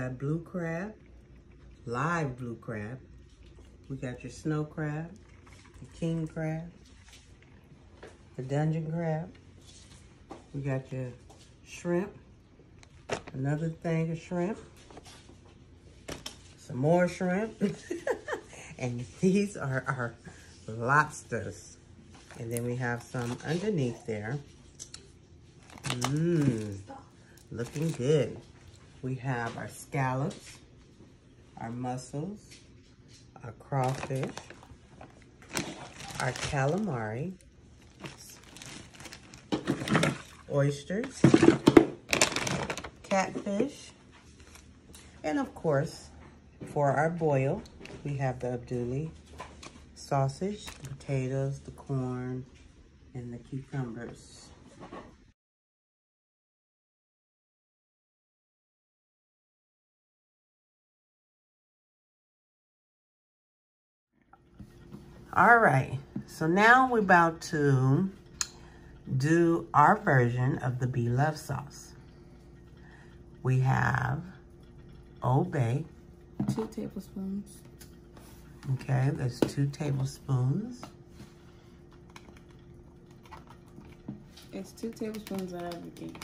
got blue crab, live blue crab. We got your snow crab, your king crab, the dungeon crab. We got your shrimp, another thing of shrimp, some more shrimp. And these are our lobsters. And then we have some underneath there. Looking good. We have our scallops, our mussels, our crawfish, our calamari, oysters, catfish, and of course, for our boil, we have the abduli sausage, the potatoes, the corn, and the cucumbers. All right, so now we're about to do our version of the Be Love sauce. We have Old Bay. 2 tablespoons. Okay, there's 2 tablespoons. It's 2 tablespoons of everything.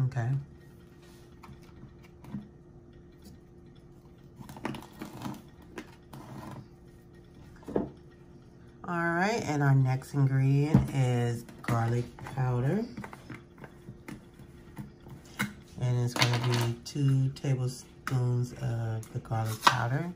Okay. All right, and our next ingredient is garlic powder. And it's gonna be 2 tablespoons of the garlic powder.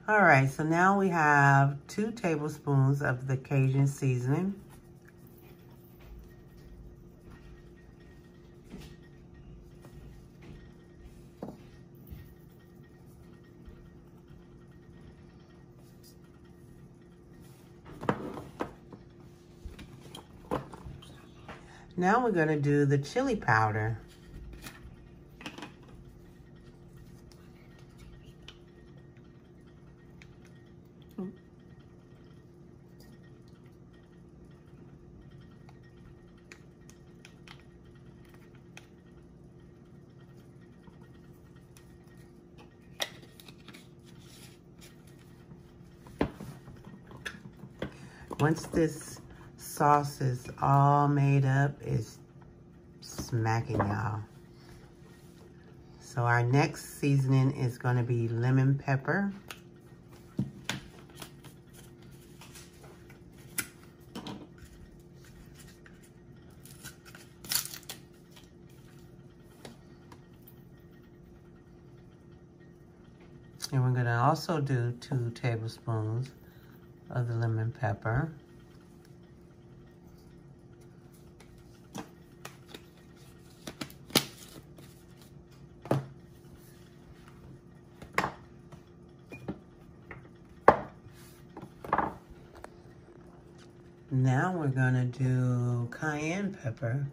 All right, so now we have 2 tablespoons of the Cajun seasoning. Now we're gonna do the chili powder. Once this sauce is all made up, it's smacking, y'all. So our next seasoning is going to be lemon pepper. And we're going to also do 2 tablespoons of the lemon pepper. Now we're gonna do cayenne pepper.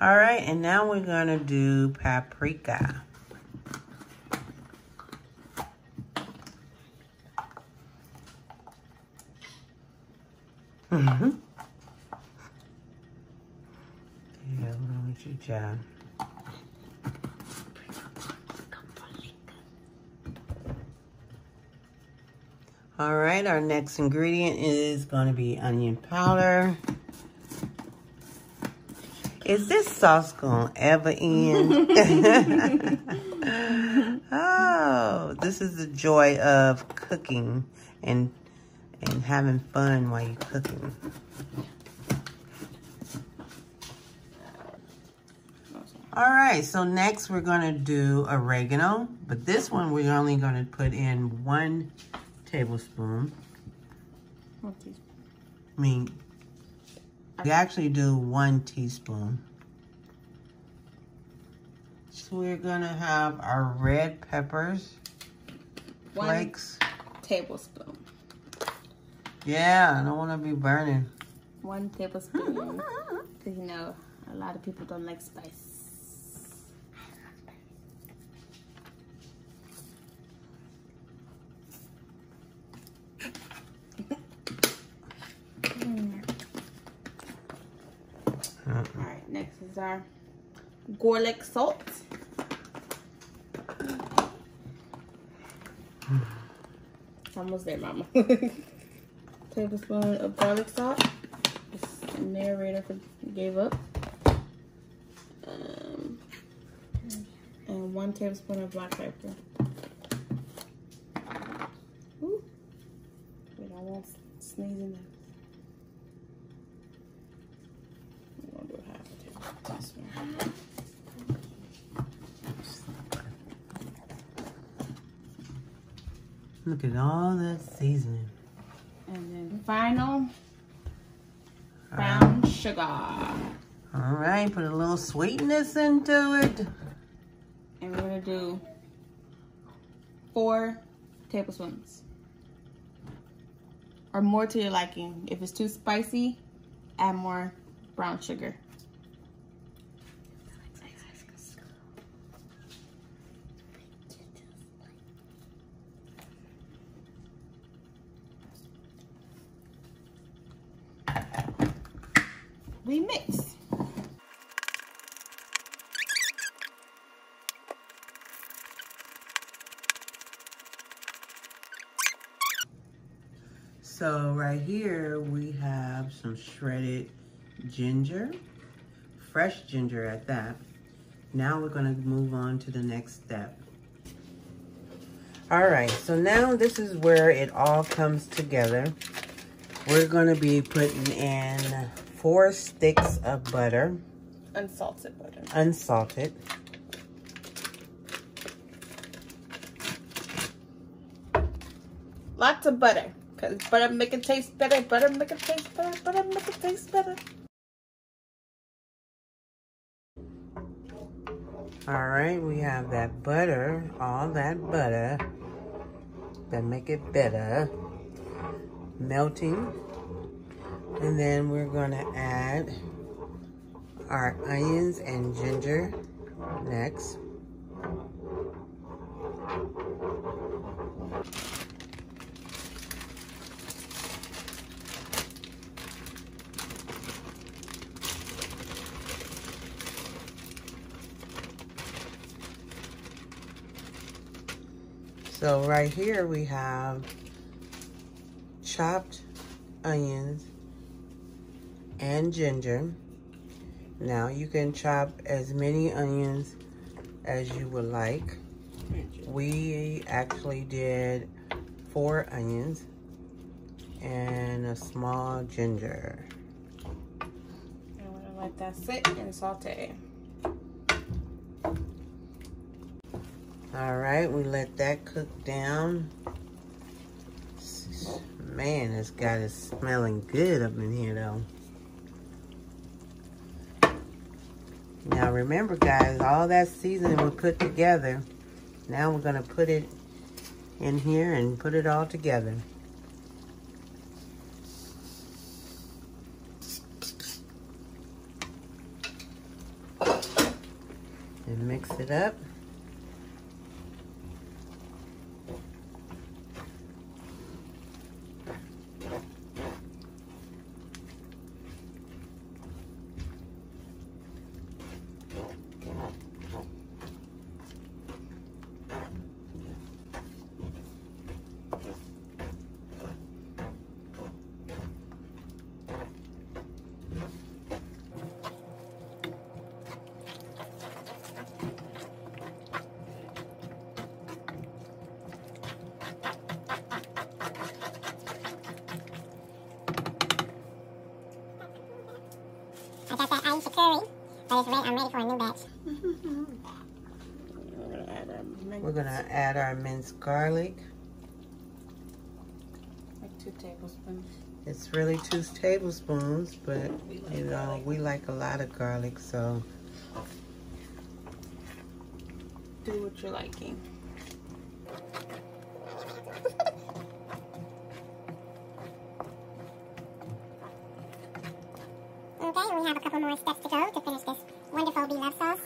All right, and now we're gonna do paprika. Yeah, what's wrong with you, child? All right, our next ingredient is gonna be onion powder. Is this sauce gonna ever end? Oh, this is the joy of cooking and and having fun while you're cooking. All right, so next we're gonna do oregano, but this one we're only gonna put in 1 tablespoon. 1 teaspoon. I mean, we actually do 1 teaspoon. So we're gonna have our red peppers, 1 flakes. tablespoon. Yeah, I don't wanna be burning. 1 tablespoon, because you know, a lot of people don't like spice. Alright, next is our garlic salt. It's almost there, mama. Tablespoon of garlic salt. This narrator gave up. And 1 tablespoon of black pepper. Ooh. Wait, I won't sneeze in there. I'm gonna do half a tablespoon. Look at all that seasoning. And then final brown sugar. All right, put a little sweetness into it. And we're gonna do 4 tablespoons. Or more to your liking. If it's too spicy, add more brown sugar. We mix. So right here we have some shredded ginger, fresh ginger at that. Now we're gonna move on to the next step. All right, so now this is where it all comes together. We're gonna be putting in 4 sticks of butter. Unsalted butter. Unsalted. Lots of butter. Because butter make it taste better. Butter make it taste better. Butter make it taste better. All right, we have that butter, all that butter that make it better, melting. And then we're gonna add our onions and ginger next. So right here we have chopped onions and ginger. Now you can chop as many onions as you would like. We actually did 4 onions and a small ginger. And we're gonna let that sit and saute. All right, we let that cook down. Man, this guy is smelling good up in here though. Now remember guys, all that seasoning we put together, now we're gonna put it in here and put it all together. And mix it up. finish the curry, but it's ready. I'm ready for a new batch. We're gonna add our minced garlic. Like 2 tablespoons. It's really 2 tablespoons, but you know, we like a lot of garlic, so do what you're liking. Okay, we have a couple more steps to go to finish this wonderful beloved sauce.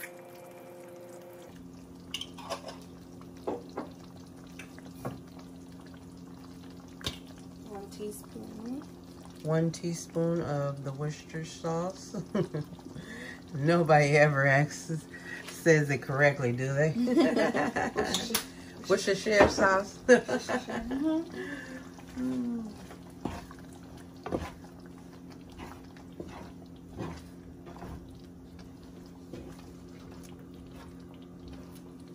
Teaspoon. 1 teaspoon of the Worcestershire sauce. Nobody ever says it correctly, do they? Worcestershire sauce.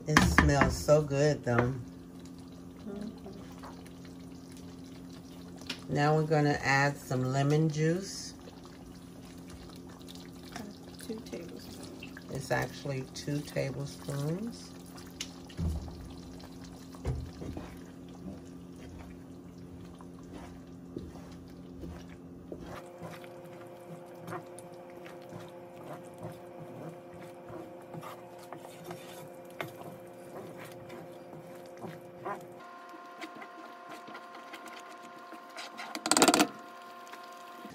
It smells so good, though. Now we're going to add some lemon juice. 2 tablespoons. It's actually 2 tablespoons.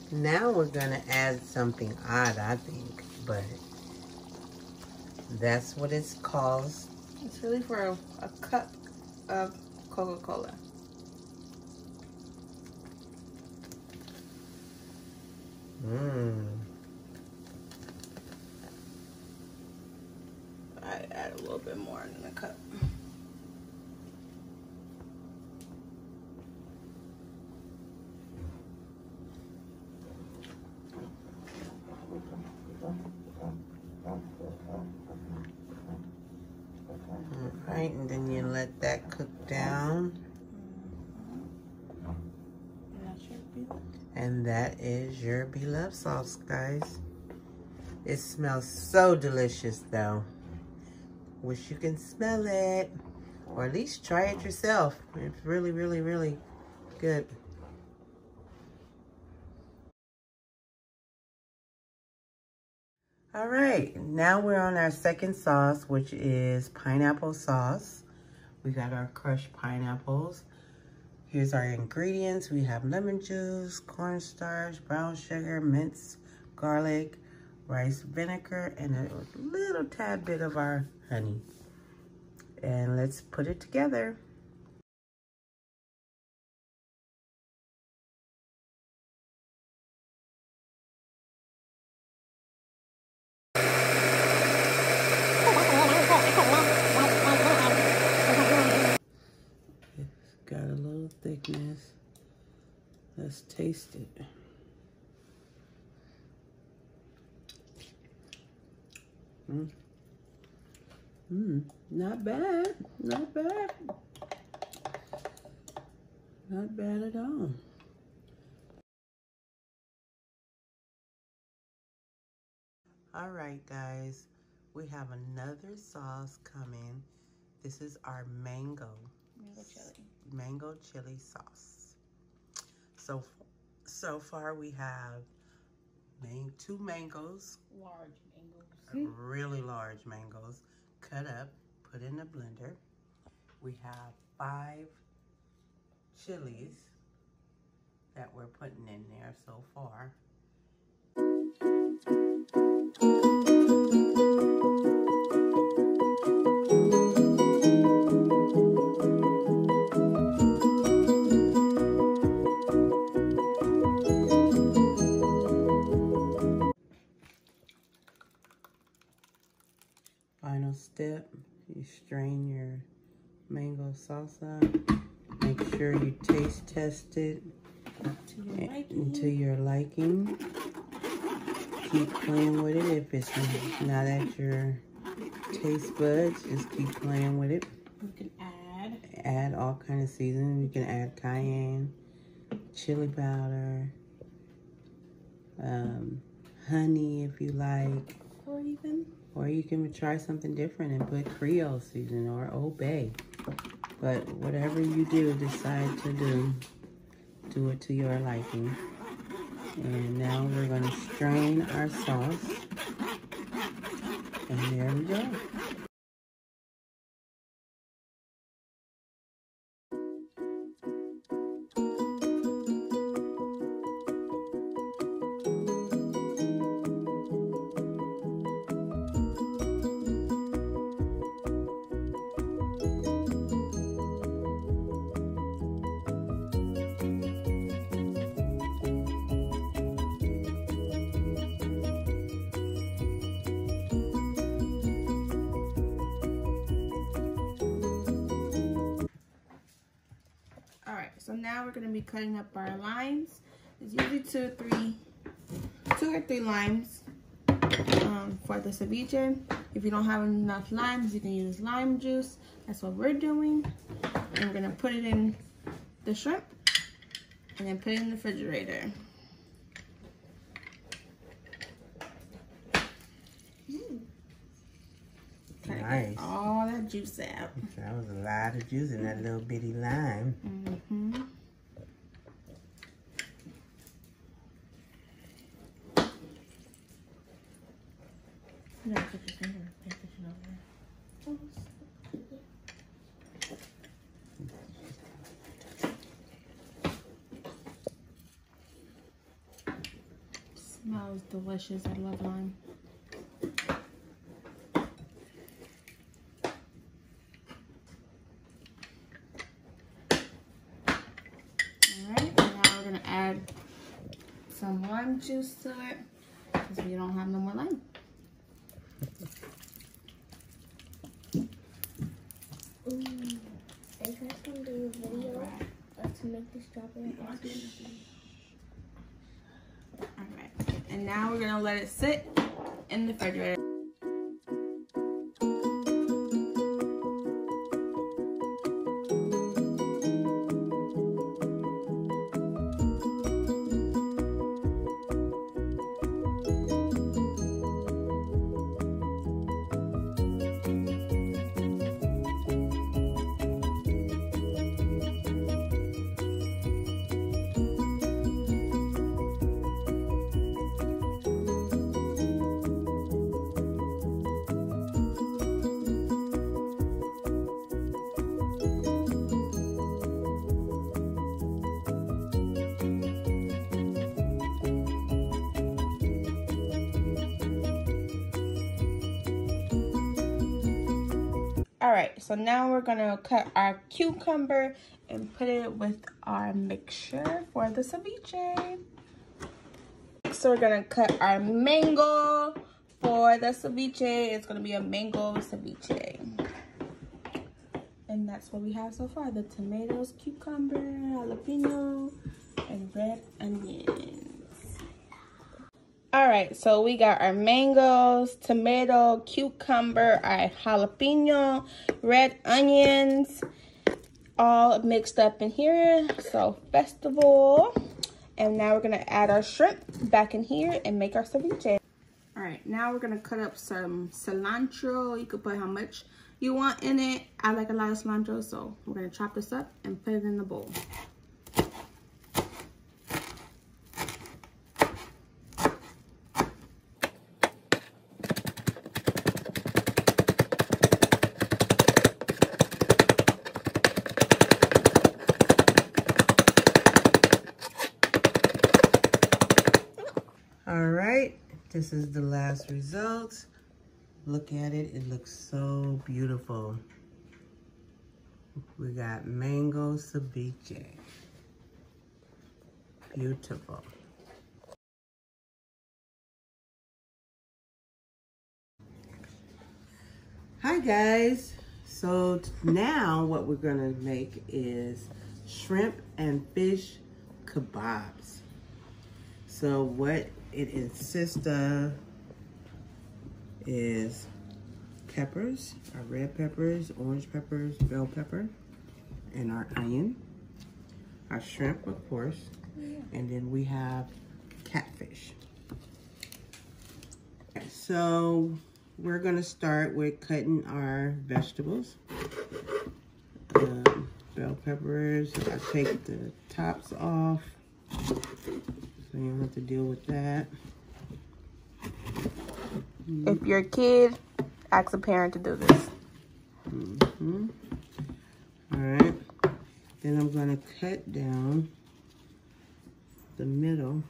Now we're gonna add something odd, I think, but that's what it's called. It's really for a cup of Coca-Cola. I add a little bit more than a cup. Alright, and then you let that cook down. And that is your beloved sauce, guys. It smells so delicious, though. Wish you can smell it. Or at least try it yourself. It's really, really, really good. All right, now we're on our second sauce, which is pineapple sauce. We got our crushed pineapples. Here's our ingredients. We have lemon juice, cornstarch, brown sugar, minced garlic, rice vinegar, and a little tad bit of our honey. And let's put it together. Got a little thickness. Let's taste it. Not bad. Not bad. Not bad at all. All right, guys. We have another sauce coming. This is our mango chili sauce. So far we have 2 mangoes, Large mangoes. really large mangoes, cut up, put in a blender. We have 5 chilies that we're putting in there so far. Final step, you strain your mango salsa. Make sure you taste test it to your liking. Keep playing with it. If it's not at your taste buds, just keep playing with it. You can add all kind of seasoning. You can add cayenne, chili powder, honey if you like. Or you can try something different and put Creole seasoning or Old Bay. But whatever you do, decide to do it to your liking. And now we're gonna strain our sauce. And there we go. So now we're gonna be cutting up our limes. It's usually two or three limes for the ceviche. If you don't have enough limes, you can use lime juice. That's what we're doing. And we're gonna put it in the shrimp and then put it in the refrigerator. Nice. Get all that juice out. That was a lot of juice in that little bitty lime. Mm-hmm. Smells delicious. I love lime. Some lime juice to it because we don't have no more lime. Are you guys gonna do a video to make this strawberry ice cream? Alright, and now we're gonna let it sit in the refrigerator. Alright, so now we're gonna cut our cucumber and put it with our mixture for the ceviche. So we're gonna cut our mango for the ceviche. It's gonna be a mango ceviche. And that's what we have so far. The tomatoes, cucumber, jalapeno, and red onions. Alright, so we got our mangoes, tomato, cucumber, our jalapeno, red onions, all mixed up in here. So festival. And now we're gonna add our shrimp back in here and make our ceviche. Alright, now we're gonna cut up some cilantro. You could put how much you want in it. I like a lot of cilantro, so we're gonna chop this up and put it in the bowl. All right, this is the last result. Look at it, it looks so beautiful. We got mango ceviche. Beautiful. Hi guys. So now what we're gonna make is shrimp and fish kebabs. So what it consists of is peppers, our red peppers, orange peppers, bell pepper, and our onion, our shrimp, of course, and then we have catfish. So we're gonna start with cutting our vegetables. Bell peppers, I take the tops off, so you don't have to deal with that. If you're a kid, ask a parent to do this. All right, then I'm gonna cut down the middle.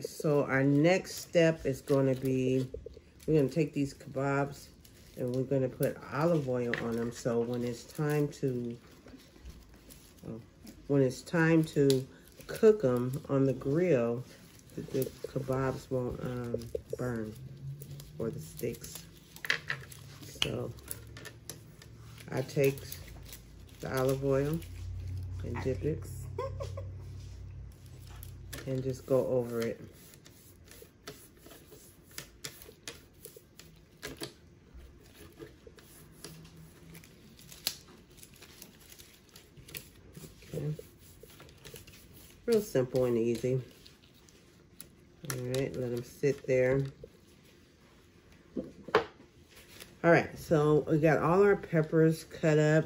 So our next step is going to be, we're going to take these kebabs and we're going to put olive oil on them. So when it's time to, cook them on the grill, the kebabs won't burn, or the sticks. So I take the olive oil and dip it. And just go over it. Okay. Real simple and easy. All right, let them sit there. All right, so we got all our peppers cut up.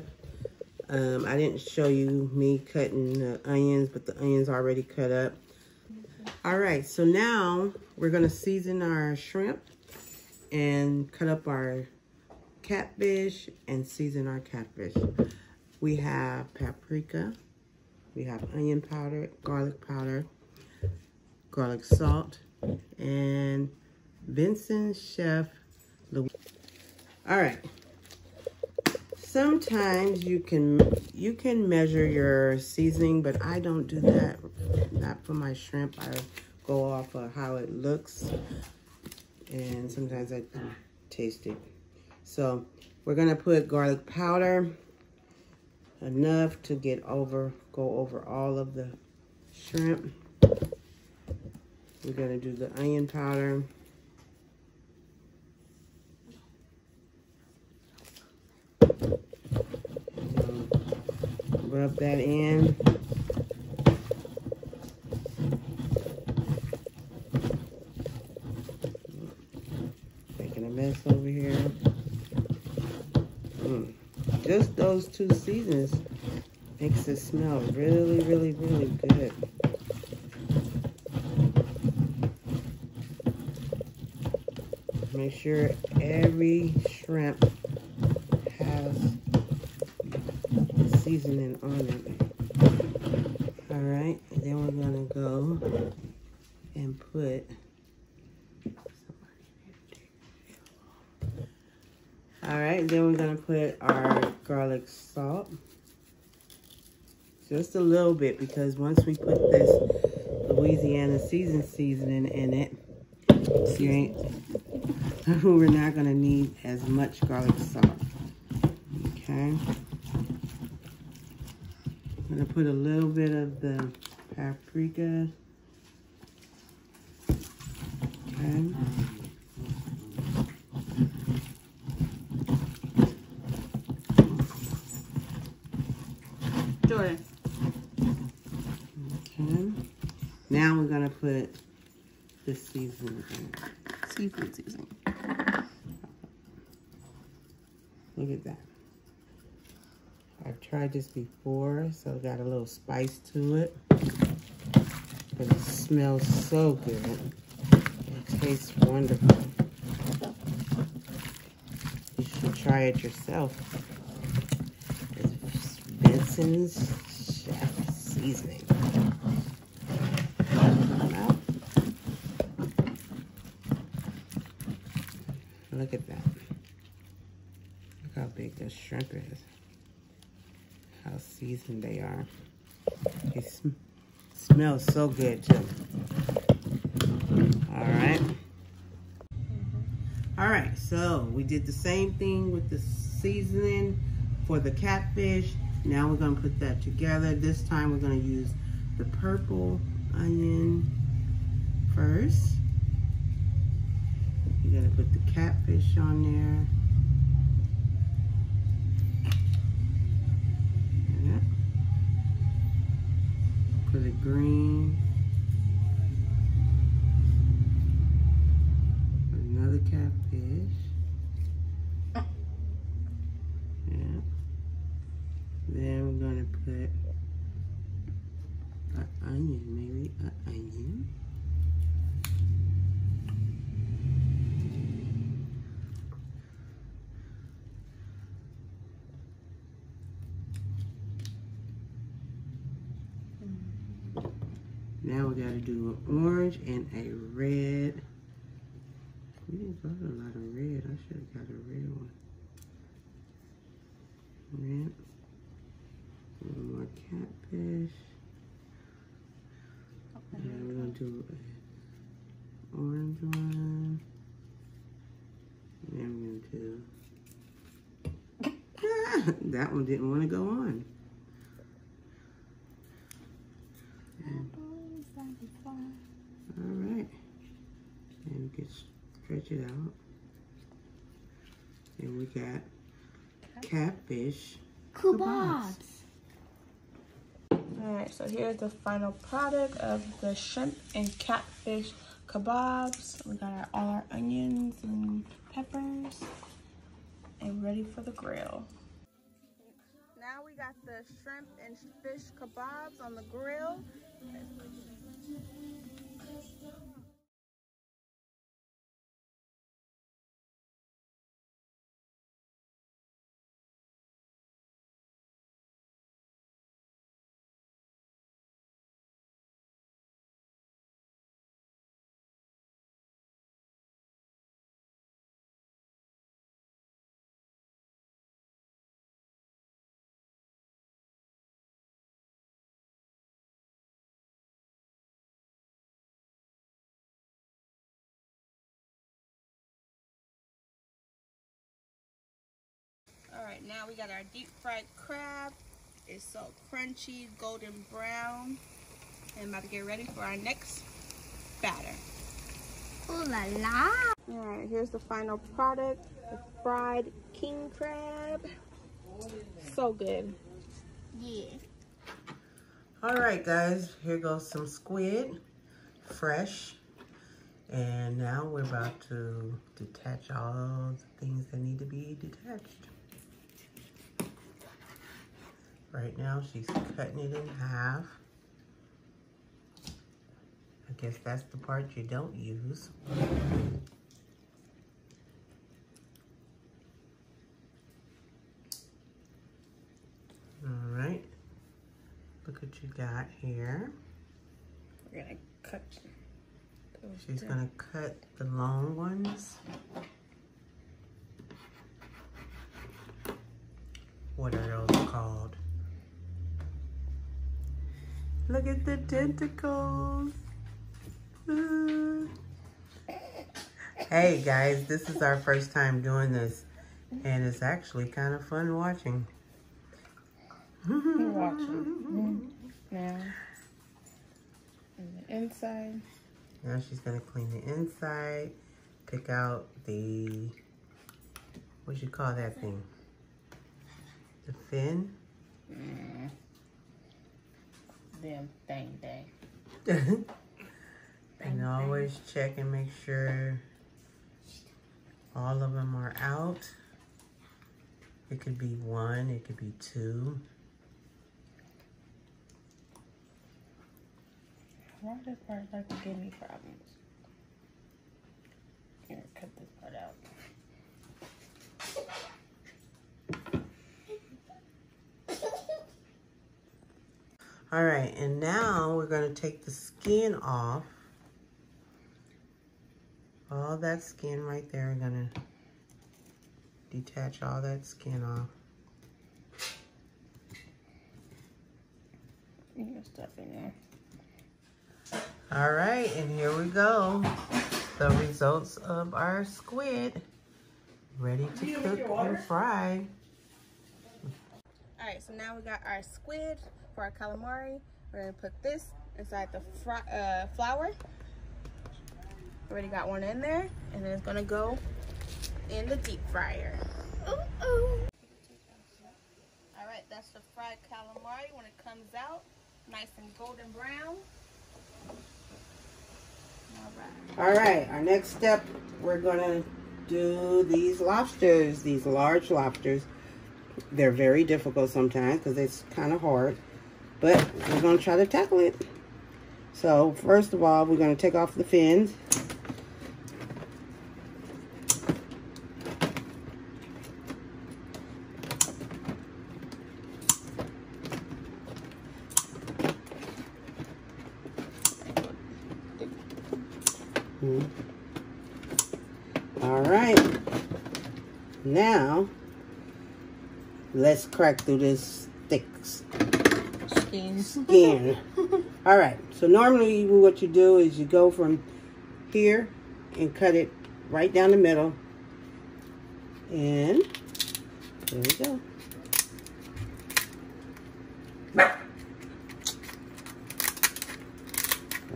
I didn't show you me cutting the onions, but the onions already cut up. All right, so now we're gonna season our shrimp and cut up our catfish and season our catfish. We have paprika, we have onion powder, garlic salt, and Vincent Chef Louis. All right. Sometimes you can measure your seasoning, but I don't do that. Not for my shrimp. I go off of how it looks, and sometimes I taste it. So we're gonna put garlic powder, enough to go over all of the shrimp. We're gonna do the onion powder. Rub that in. Making a mess over here. Just those two seasons makes it smell really, really, really good. Make sure every shrimp has seasoning on it. All right, and then we're gonna go and put then we're gonna put our garlic salt, just a little bit, because once we put this Louisiana seasoning in it, we're not gonna need as much garlic salt. Okay. I'm gonna put a little bit of the paprika. Okay. Jordan. Okay. Now we're gonna put the seasoning in. Seafood seasoning. Look at that. I've tried this before, so it got a little spice to it. But it smells so good. It tastes wonderful. You should try it yourself. It's Vincent's Chef Seasoning. Look at that. Look how big this shrimp is. How seasoned they are. They smell smells so good too. All right. All right, so we did the same thing with the seasoning for the catfish. Now we're gonna put that together. This time we're gonna use the purple onion first. You're gonna put the catfish on there. Yeah. Put it green. Another catfish. Yeah. Then we're gonna put an onion, maybe an onion. Now we gotta do an orange and a red. We didn't got a lot of red. I should have got a red one. Red. A little more catfish. And we're gonna do an orange one. And we're gonna do that one didn't want to go on. All right. And we can stretch it out. And we got catfish KABOBs. Alright, so here's the final product of the shrimp and catfish kebabs. We got all our onions and peppers and ready for the grill. Now we got the shrimp and fish kebabs on the grill. Alright, now we got our deep fried crab. It's so crunchy, golden brown. And about to get ready for our next batter. Ooh la la. Alright, here's the final product, the fried king crab. So good. Yeah. All right, guys, here goes some squid, fresh. And now we're about to detach all the things that need to be detached. Right now, she's cutting it in half. I guess that's the part you don't use. All right, look what you got here. We're gonna cut. She's gonna cut the long ones. What are those called? Look at the tentacles. Hey guys, this is our first time doing this, and it's actually kind of fun watching. We're watching. Now, and the inside. Now she's gonna clean the inside, pick out the, what you call that thing? The fin? Them thing. And always check and make sure all of them are out. It could be one, it could be two. Why does this part like to give me problems? Here, cut this part out. All right, and now we're gonna take the skin off. All that skin right there, we're gonna detach all that skin off. You got stuff in there. All right, and here we go. The results of our squid. Ready to cook and fry. All right, so now we got our squid for our calamari. We're gonna put this inside the flour. Already got one in there, and then it's gonna go in the deep fryer. All right, that's the fried calamari when it comes out, nice and golden brown. All right, our next step, we're gonna do these lobsters, these large lobsters. They're very difficult sometimes because it's kind of hard, but we're gonna try to tackle it. So first of all, we're gonna take off the fins. All right, now let's crack through this thick skin. All right, so normally what you do is you go from here and cut it right down the middle, and there we go.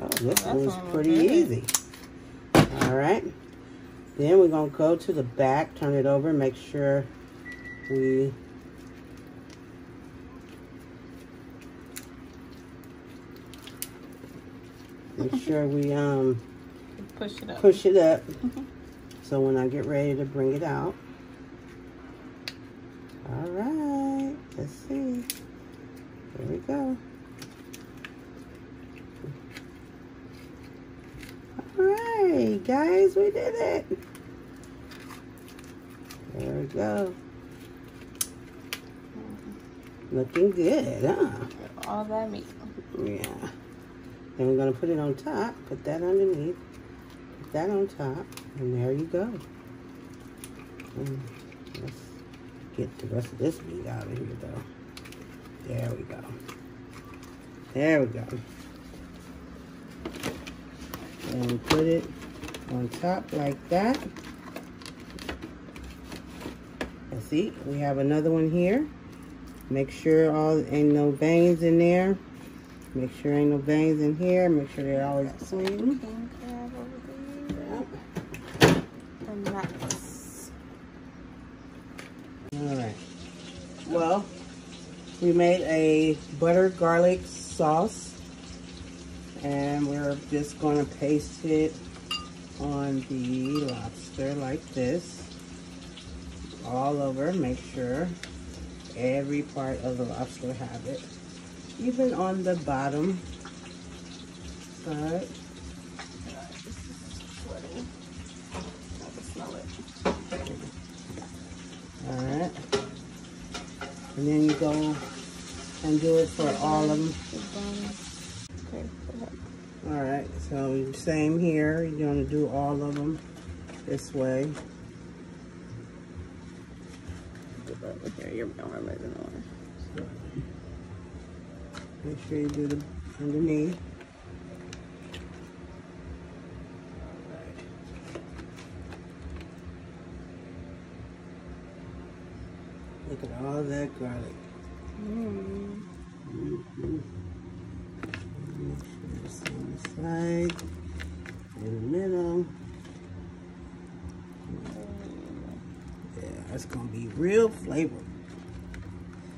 Oh, this was pretty easy. All right, then we're gonna go to the back, turn it over, make sure we push it up. So when I get ready to bring it out. All right, let's see. There we go. All right, guys, we did it. There we go. Looking good, huh? All that meat. Yeah. Then we're gonna put it on top, put that underneath, put that on top, and there you go. And let's get the rest of this meat out of here though. There we go. There we go. And put it on top like that. And see, we have another one here. Make sure ain't no veins in there. Make sure ain't no veins in here. Make sure they're always clean. King crab over there. Yep. And that's... All right. Well, we made a butter garlic sauce, and we're just going to paste it on the lobster like this, all over. Make sure every part of the lobster have it. Even on the bottom side. Alright. And then you go and do it for all of them. Alright, so same here. You're going to do all of them this way. Here, you're going to Make sure you do the underneath. Look at all that garlic. Make sure it's on the side, in the middle. Yeah, that's gonna be real flavor.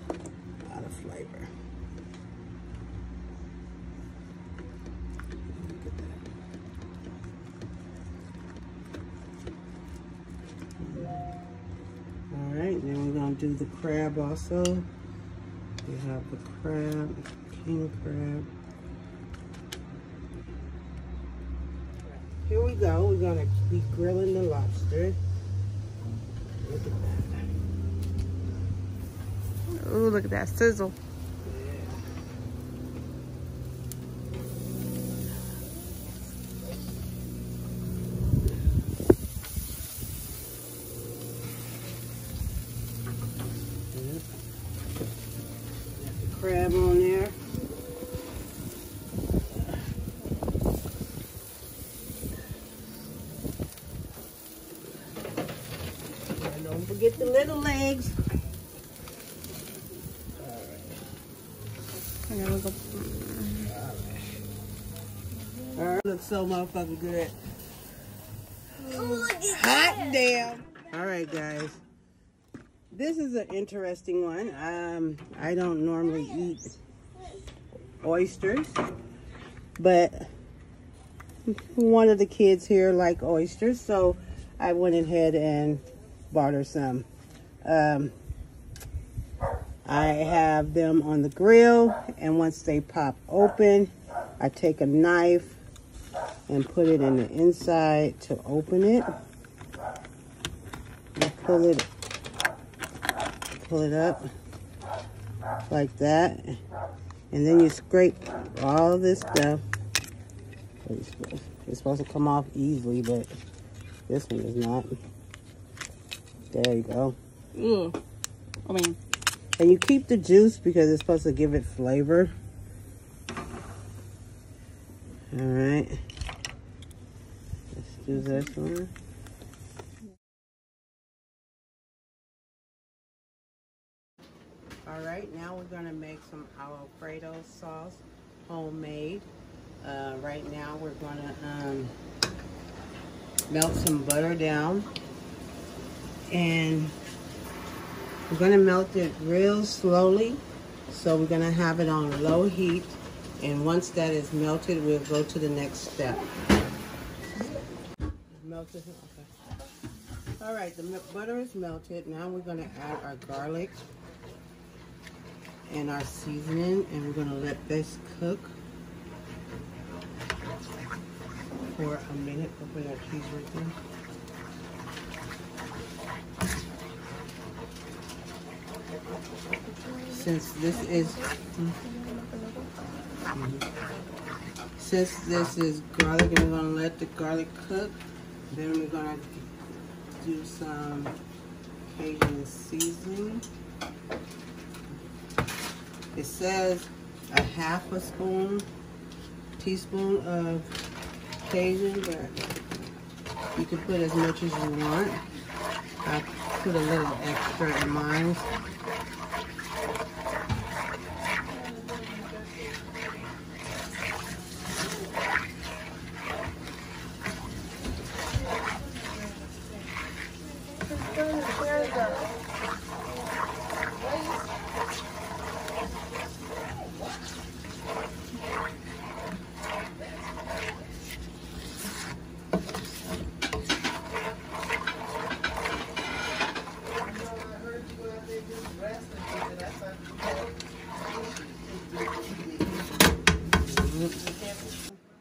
A lot of flavor. Alright, then we're going to do the crab also. We have the crab, king crab. Here we go. We're going to be grilling the lobster. Look at that. Ooh, look at that sizzle. Crab on there. Don't forget the little legs. And then we go. All right. Looks so motherfucking good. Hot damn. All right, guys. This is an interesting one. I don't normally eat oysters, but one of the kids here like oysters, so I went ahead and bought her some. I have them on the grill, and once they pop open, I take a knife and put it in the inside to open it. And pull it up like that, and then you scrape all this stuff. It's supposed to come off easily, but this one is not. There you go. Ugh. I mean, and you keep the juice because it's supposed to give it flavor. All right, let's do this one. All right, now we're gonna make some Alfredo sauce, homemade. Right now we're gonna melt some butter down, and we're gonna melt it real slowly. So we're gonna have it on low heat, and once that is melted, we'll go to the next step. Melted, okay. All right, the butter is melted. Now we're gonna add our garlic and our seasoning, and we're gonna let this cook for a minute. Open our cheese right there. Since this is garlic, and we're gonna let the garlic cook, then we're gonna do some Cajun seasoning. It says a half a teaspoon of Cajun, but you can put as much as you want. I put a little extra in mine.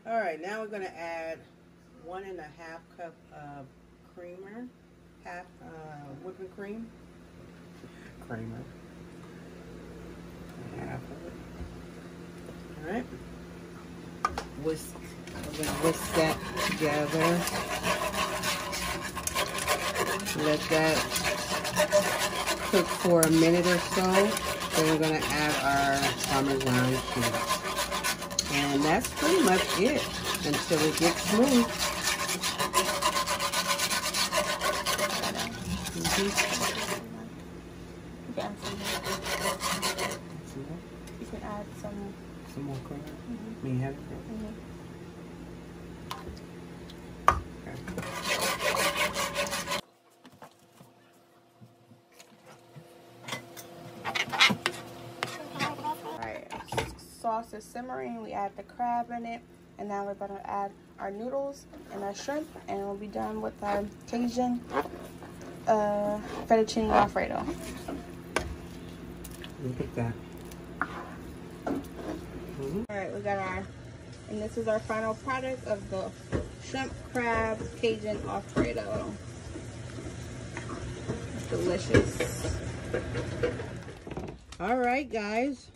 All right, now we're going to add 1.5 cup of creamer, half whipping cream. Creamer. Half of it. All right. We're going to whisk that together. Let that cook for a minute or so. Then we're going to add our Parmesan cheese. And that's pretty much it until it gets smooth. You can add some more cream. May you have it? Sauce is simmering. We add the crab in it, and now we're gonna add our noodles and our shrimp, and we'll be done with our Cajun fettuccine Alfredo. Look at that. All right, we got and this is our final product of the shrimp crab Cajun Alfredo. Delicious. All right, guys.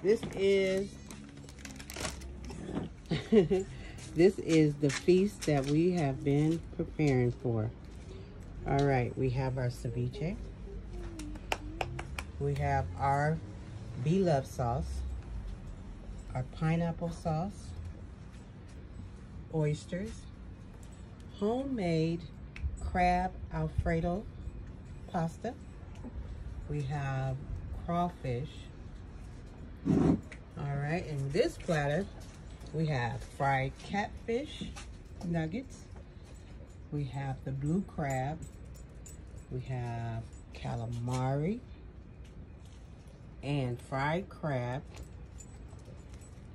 This is this is the feast that we have been preparing for. All right, we have our ceviche. We have our beloved sauce, our pineapple sauce, oysters, homemade crab Alfredo, pasta. We have crawfish. All right, in this platter, we have fried catfish nuggets. We have the blue crab. We have calamari and fried crab.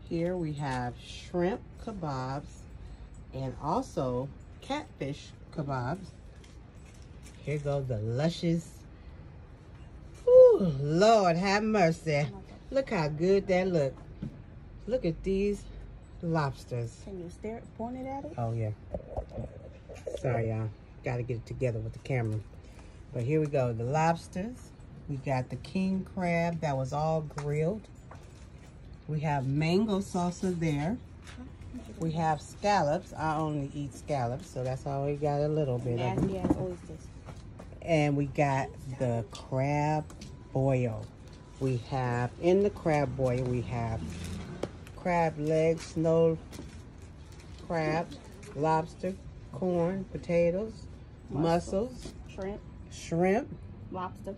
Here we have shrimp kebabs and also catfish kebabs. Here goes the luscious. Ooh, Lord have mercy. Look how good that look. Look at these lobsters. Can you stare, point it at it? Oh yeah. Sorry y'all. Gotta get it together with the camera. But here we go. The lobsters. We got the king crab that was all grilled. We have mango salsa there. We have scallops. I only eat scallops, so that's why we got a little bit of them. Nasty ass oysters. And we got the crab boil. We have, in the crab boil, we have crab legs, snow crabs, lobster, corn, potatoes, mussels, shrimp, lobster,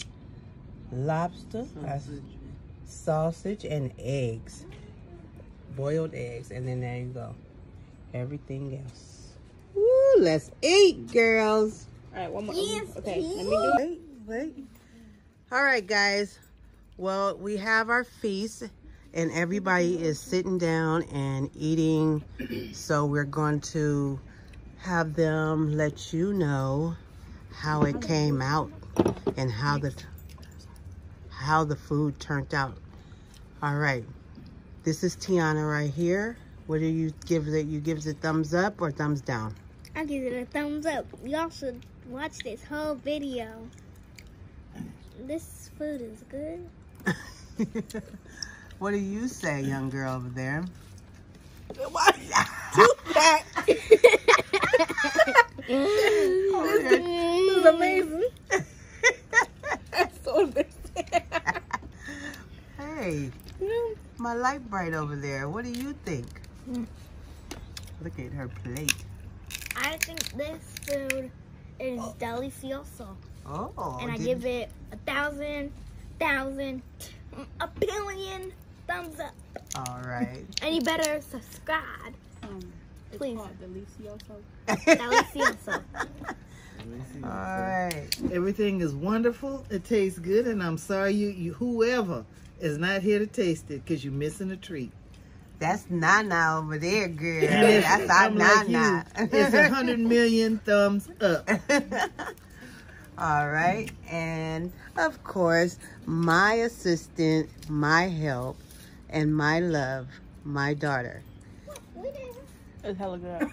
sausage, and eggs. Boiled eggs. And then there you go. Everything else. Woo, let's eat, girls. All right, one more. Yes, okay, please. let me do. Wait. All right, guys. Well, we have our feast, and everybody is sitting down and eating. So we're going to have them let you know how it came out and how the food turned out. All right. This is Tiana right here. What do you give it? You give it a thumbs up or thumbs down? I give it a thumbs up. Y'all should watch this whole video. This food is good. What do you say, young girl over there? This is amazing. That's so amazing. Hey, my light bright over there. What do you think? Look at her plate. I think this food is delicioso. Oh, And I give it 1,000, a billion thumbs up. All right. And you better subscribe. Please. Delicioso. Delicioso. All right. Everything is wonderful. It tastes good, and I'm sorry you whoever is not here to taste it because you're missing a treat. That's Nana over there, girl. And it's- That's our I'm like Nana. you. It's 100 million thumbs up. All right. And, of course, my assistant, my help, and my love, my daughter. It's hella good.